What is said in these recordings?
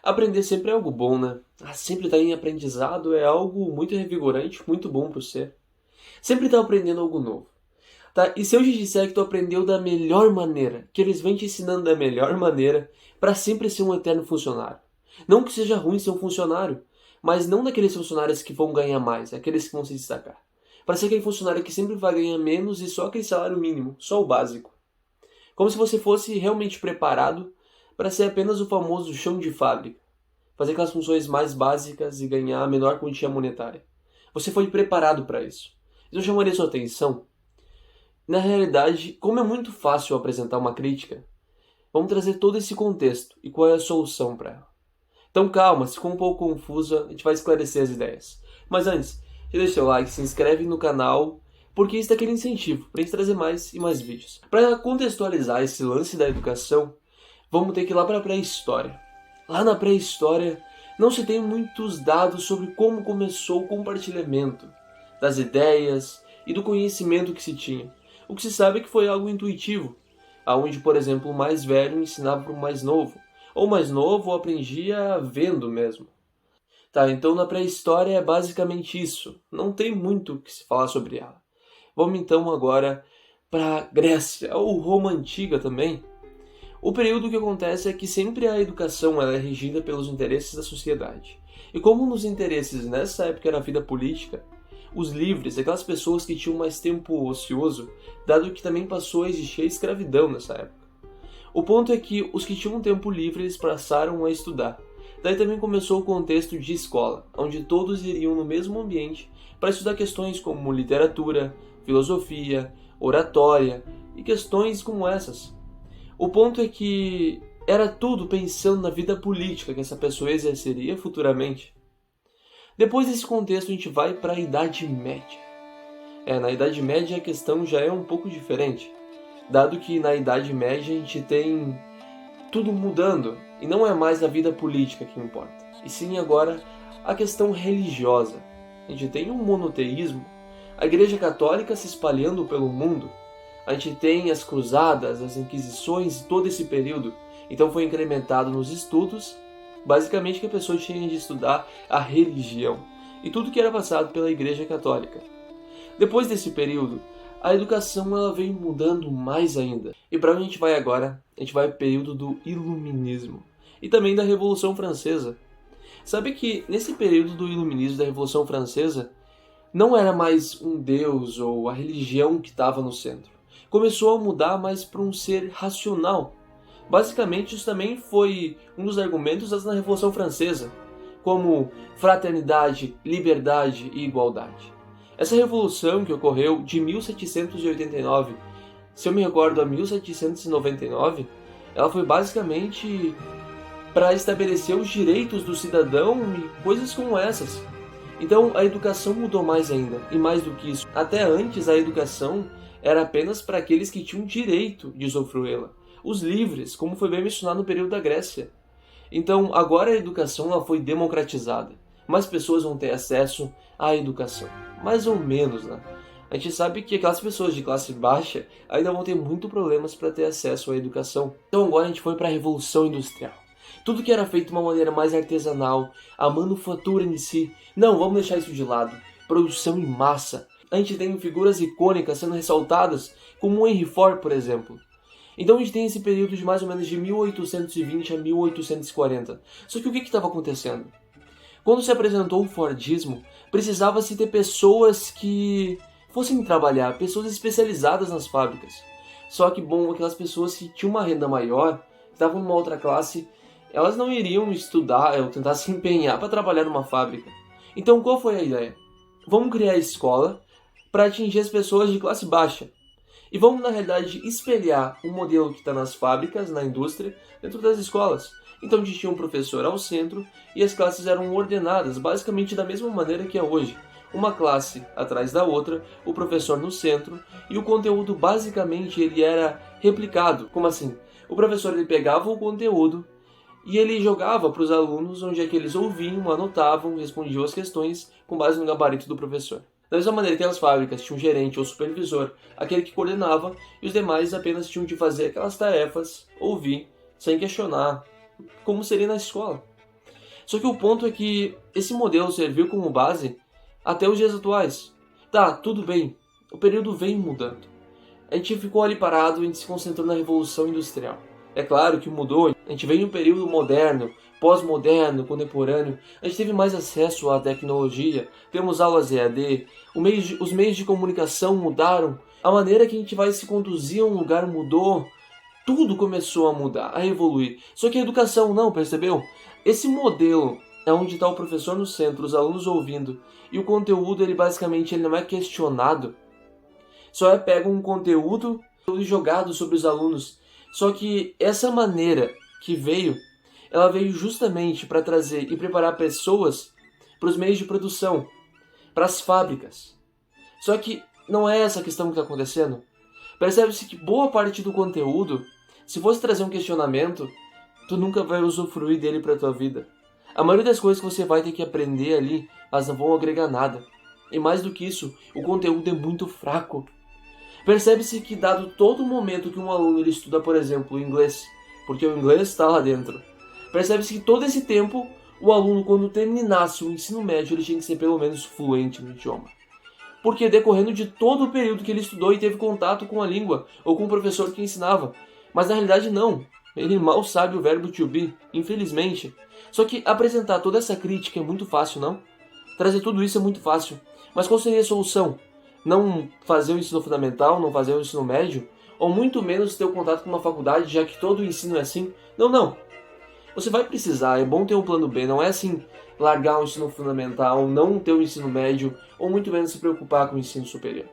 Aprender sempre é algo bom, né? Sempre estar em aprendizado é algo muito revigorante, muito bom pro ser. Sempre estar aprendendo algo novo. Tá? E se eu te disser que tu aprendeu da melhor maneira, que eles vêm te ensinando da melhor maneira, para sempre ser um eterno funcionário. Não que seja ruim ser um funcionário, mas não daqueles funcionários que vão ganhar mais, aqueles que vão se destacar. Para ser aquele funcionário que sempre vai ganhar menos e só aquele salário mínimo, só o básico. Como se você fosse realmente preparado para ser apenas o famoso chão de fábrica. Fazer aquelas funções mais básicas e ganhar a menor quantia monetária. Você foi preparado para isso. Isso chamaria sua atenção? Na realidade, como é muito fácil apresentar uma crítica, vamos trazer todo esse contexto e qual é a solução para ela. Então calma, se ficou um pouco confusa, a gente vai esclarecer as ideias. Mas antes, deixa seu like, se inscreve no canal, porque isso é aquele incentivo para a gente trazer mais e mais vídeos. Para contextualizar esse lance da educação, vamos ter que ir lá para a pré-história. Lá na pré-história, não se tem muitos dados sobre como começou o compartilhamento das ideias e do conhecimento que se tinha. O que se sabe é que foi algo intuitivo, aonde, por exemplo, o mais velho ensinava para o mais novo, ou o mais novo aprendia vendo mesmo. Tá, então na pré-história é basicamente isso. Não tem muito o que se falar sobre ela. Vamos então agora para Grécia, ou Roma Antiga também. O período que acontece é que sempre a educação ela é regida pelos interesses da sociedade. E como nos interesses nessa época era a vida política, os livres, aquelas pessoas que tinham mais tempo ocioso, dado que também passou a existir a escravidão nessa época. O ponto é que os que tinham tempo livre eles passaram a estudar. Daí também começou o contexto de escola, onde todos iriam no mesmo ambiente para estudar questões como literatura, filosofia, oratória e questões como essas. O ponto é que era tudo pensando na vida política que essa pessoa exerceria futuramente. Depois desse contexto a gente vai para a Idade Média. Na Idade Média a questão já é um pouco diferente, dado que na Idade Média a gente tem tudo mudando e não é mais a vida política que importa, e sim agora a questão religiosa. A gente tem um monoteísmo, a Igreja Católica se espalhando pelo mundo, a gente tem as cruzadas, as inquisições, todo esse período, então foi incrementado nos estudos, basicamente que a pessoa tinha de estudar a religião e tudo que era passado pela Igreja Católica. Depois desse período, a educação ela vem mudando mais ainda. E para onde a gente vai agora? A gente vai para o período do Iluminismo e também da Revolução Francesa. Sabe que nesse período do Iluminismo da Revolução Francesa, não era mais um deus ou a religião que estava no centro. Começou a mudar mais para um ser racional. Basicamente, isso também foi um dos argumentos na Revolução Francesa, como fraternidade, liberdade e igualdade. Essa revolução que ocorreu de 1789, se eu me recordo, a 1799, ela foi basicamente para estabelecer os direitos do cidadão e coisas como essas. Então a educação mudou mais ainda, e mais do que isso, até antes a educação era apenas para aqueles que tinham direito de usufruí-la, os livres, como foi bem mencionado no período da Grécia. Então agora a educação ela foi democratizada, mais pessoas vão ter acesso à educação, mais ou menos, né? A gente sabe que aquelas pessoas de classe baixa ainda vão ter muito problemas para ter acesso à educação. Então agora a gente foi para a Revolução Industrial. Tudo que era feito de uma maneira mais artesanal, a manufatura em si, não, vamos deixar isso de lado. Produção em massa. A gente tem figuras icônicas sendo ressaltadas, como o Henry Ford, por exemplo. Então a gente tem esse período de mais ou menos de 1820 a 1840. Só que o que estava acontecendo? Quando se apresentou o Fordismo, precisava-se ter pessoas que fossem trabalhar, pessoas especializadas nas fábricas. Só que, bom, aquelas pessoas que tinham uma renda maior, que estavam numa outra classe, elas não iriam estudar ou tentar se empenhar para trabalhar numa fábrica. Então qual foi a ideia? Vamos criar escola para atingir as pessoas de classe baixa. E vamos, na realidade, espelhar o modelo que está nas fábricas, na indústria, dentro das escolas. Então a gente tinha um professor ao centro e as classes eram ordenadas basicamente da mesma maneira que é hoje. Uma classe atrás da outra, o professor no centro e o conteúdo basicamente ele era replicado. Como assim? O professor ele pegava o conteúdo e ele jogava para os alunos onde é que eles ouviam, anotavam, respondiam as questões com base no gabarito do professor. Da mesma maneira que as fábricas tinham um gerente ou supervisor, aquele que coordenava, e os demais apenas tinham de fazer aquelas tarefas, ouvir, sem questionar, como seria na escola. Só que o ponto é que esse modelo serviu como base até os dias atuais. Tá, tudo bem, o período vem mudando. A gente ficou ali parado, a gente se concentrou na Revolução Industrial. É claro que mudou, a gente veio em um período moderno, pós-moderno, contemporâneo, a gente teve mais acesso à tecnologia, temos aulas EAD, os meios de comunicação mudaram, a maneira que a gente vai se conduzir a um lugar mudou, tudo começou a mudar, a evoluir. Só que a educação não, percebeu? Esse modelo é onde está o professor no centro, os alunos ouvindo, e o conteúdo ele basicamente ele não é questionado, só é pego um conteúdo e jogado sobre os alunos. Só que essa maneira que veio, ela veio justamente para trazer e preparar pessoas para os meios de produção, para as fábricas. Só que não é essa a questão que está acontecendo. Percebe-se que boa parte do conteúdo, se fosse trazer um questionamento, tu nunca vai usufruir dele para a tua vida. A maioria das coisas que você vai ter que aprender ali, elas não vão agregar nada. E mais do que isso, o conteúdo é muito fraco. Percebe-se que dado todo momento que um aluno ele estuda, por exemplo, o inglês, porque o inglês está lá dentro, percebe-se que todo esse tempo, o aluno quando terminasse o ensino médio, ele tinha que ser pelo menos fluente no idioma. Porque decorrendo de todo o período que ele estudou e teve contato com a língua, ou com o professor que ensinava. Mas na realidade não, ele mal sabe o verbo to be, infelizmente. Só que apresentar toda essa crítica é muito fácil, não? Trazer tudo isso é muito fácil. Mas qual seria a solução? Não fazer o ensino fundamental, não fazer o ensino médio, ou muito menos ter o contato com uma faculdade, já que todo o ensino é assim? Não. Você vai precisar, é bom ter um plano B, não é assim largar o ensino fundamental, não ter o ensino médio, ou muito menos se preocupar com o ensino superior.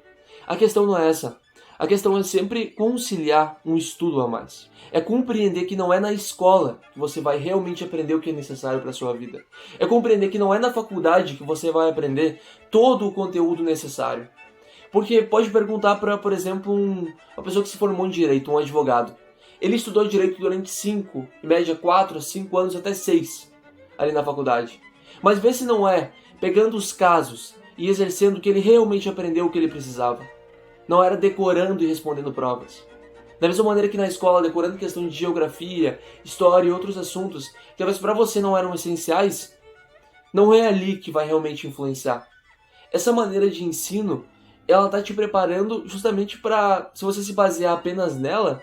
A questão não é essa. A questão é sempre conciliar um estudo a mais. É compreender que não é na escola que você vai realmente aprender o que é necessário para a sua vida. É compreender que não é na faculdade que você vai aprender todo o conteúdo necessário. Porque pode perguntar para, por exemplo, uma pessoa que se formou em Direito, um advogado. Ele estudou Direito durante 5, em média 4, 5 anos, até 6, ali na faculdade. Mas vê se não é pegando os casos e exercendo que ele realmente aprendeu o que ele precisava. Não era decorando e respondendo provas. Da mesma maneira que na escola, decorando questão de geografia, história e outros assuntos, que talvez para você não eram essenciais, não é ali que vai realmente influenciar. Essa maneira de ensino, ela tá te preparando justamente para, se você se basear apenas nela,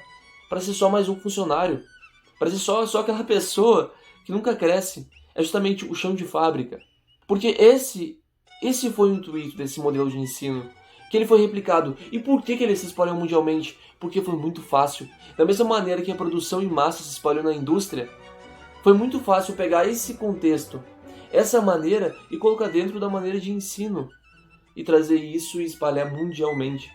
para ser só mais um funcionário. Para ser só aquela pessoa que nunca cresce. É justamente o chão de fábrica. Porque esse foi o intuito desse modelo de ensino. Que ele foi replicado. E por que ele se espalhou mundialmente? Porque foi muito fácil. Da mesma maneira que a produção em massa se espalhou na indústria, foi muito fácil pegar esse contexto, essa maneira, e colocar dentro da maneira de ensino. E trazer isso e espalhar mundialmente.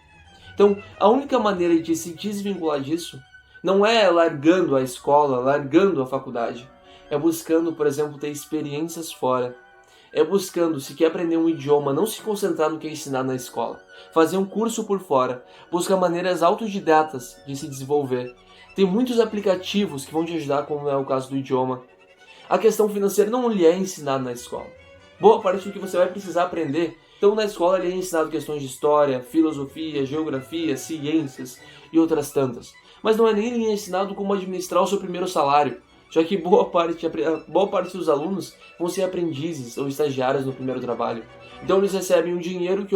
Então, a única maneira de se desvincular disso não é largando a escola, largando a faculdade. É buscando, por exemplo, ter experiências fora. É buscando, se quer aprender um idioma, não se concentrar no que é ensinado na escola. Fazer um curso por fora. Buscar maneiras autodidatas de se desenvolver. Tem muitos aplicativos que vão te ajudar, como é o caso do idioma. A questão financeira não lhe é ensinada na escola. Boa parte do que você vai precisar aprender. Então, na escola, ele é ensinado questões de história, filosofia, geografia, ciências e outras tantas. Mas não é nem ensinado como administrar o seu primeiro salário, já que boa parte dos alunos vão ser aprendizes ou estagiários no primeiro trabalho. Então, eles recebem um dinheiro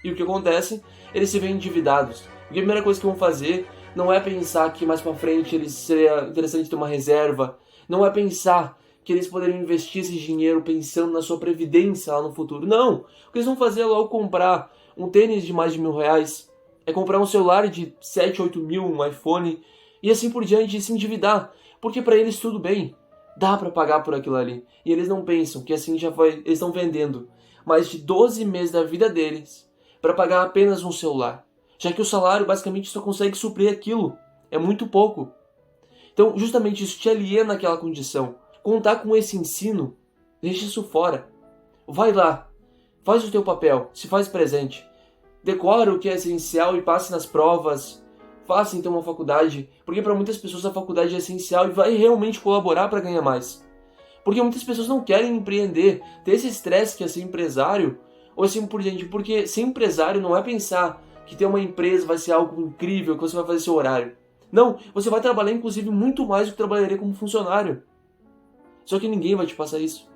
e o que acontece? Eles se veem endividados. Porque a primeira coisa que vão fazer não é pensar que mais pra frente seria interessante ter uma reserva, não é pensar que eles poderiam investir esse dinheiro pensando na sua previdência lá no futuro. Não! O que eles vão fazer é logo comprar um tênis de mais de R$1.000, é comprar um celular de 7, 8 mil, um iPhone, e assim por diante, e se endividar. Porque para eles tudo bem, dá para pagar por aquilo ali. E eles não pensam que assim eles estão vendendo mais de 12 meses da vida deles para pagar apenas um celular. Já que o salário basicamente só consegue suprir aquilo. É muito pouco. Então, justamente isso te aliena naquela condição. Contar com esse ensino, deixa isso fora. Vai lá, faz o teu papel, se faz presente. Decora o que é essencial e passe nas provas. Faça então uma faculdade, porque para muitas pessoas a faculdade é essencial e vai realmente colaborar para ganhar mais. Porque muitas pessoas não querem empreender, ter esse estresse que é ser empresário, ou assim por diante. Porque ser empresário não é pensar que ter uma empresa vai ser algo incrível, que você vai fazer seu horário. Não, você vai trabalhar inclusive muito mais do que trabalharia como funcionário. Só que ninguém vai te passar isso.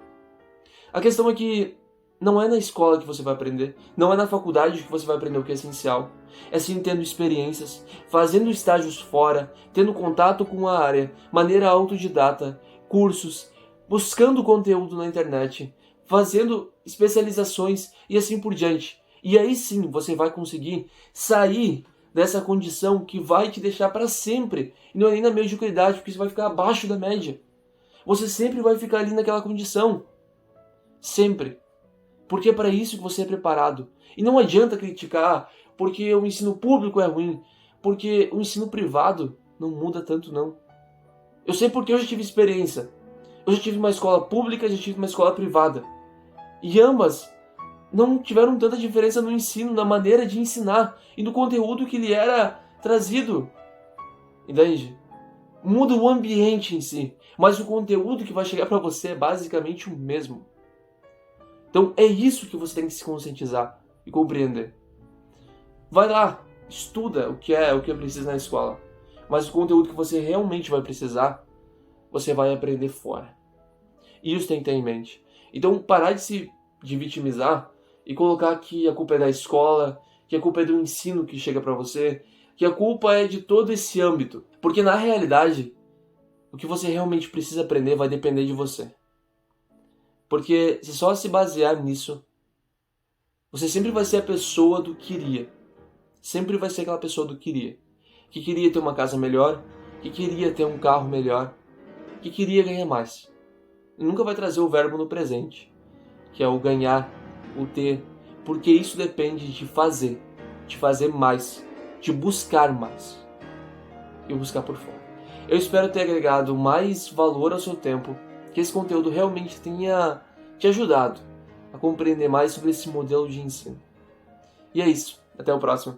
A questão é que não é na escola que você vai aprender, não é na faculdade que você vai aprender o que é essencial. É sim tendo experiências, fazendo estágios fora, tendo contato com a área, maneira autodidata, cursos, buscando conteúdo na internet, fazendo especializações e assim por diante. E aí sim você vai conseguir sair dessa condição que vai te deixar para sempre, e não é nem na mediocridade, porque você vai ficar abaixo da média. Você sempre vai ficar ali naquela condição. Sempre. Porque é para isso que você é preparado. E não adianta criticar porque o ensino público é ruim, porque o ensino privado não muda tanto não. Eu sei porque eu já tive experiência. Eu já tive uma escola pública, já tive uma escola privada. E ambas não tiveram tanta diferença no ensino, na maneira de ensinar e no conteúdo que lhe era trazido. Entende? Muda o ambiente em si, mas o conteúdo que vai chegar para você é basicamente o mesmo. Então é isso que você tem que se conscientizar e compreender. Vai lá, estuda o que é preciso na escola, mas o conteúdo que você realmente vai precisar, você vai aprender fora. Isso tem que ter em mente. Então parar de vitimizar e colocar que a culpa é da escola, que a culpa é do ensino que chega para você, que a culpa é de todo esse âmbito. Porque na realidade, o que você realmente precisa aprender vai depender de você. Porque se só se basear nisso, você sempre vai ser a pessoa do queria. Sempre vai ser aquela pessoa do queria. Que queria ter uma casa melhor, que queria ter um carro melhor, que queria ganhar mais. E nunca vai trazer o verbo no presente, que é o ganhar, o ter, porque isso depende de fazer mais, de buscar mais e buscar por fora. Eu espero ter agregado mais valor ao seu tempo, que esse conteúdo realmente tenha te ajudado a compreender mais sobre esse modelo de ensino. E é isso, até o próximo.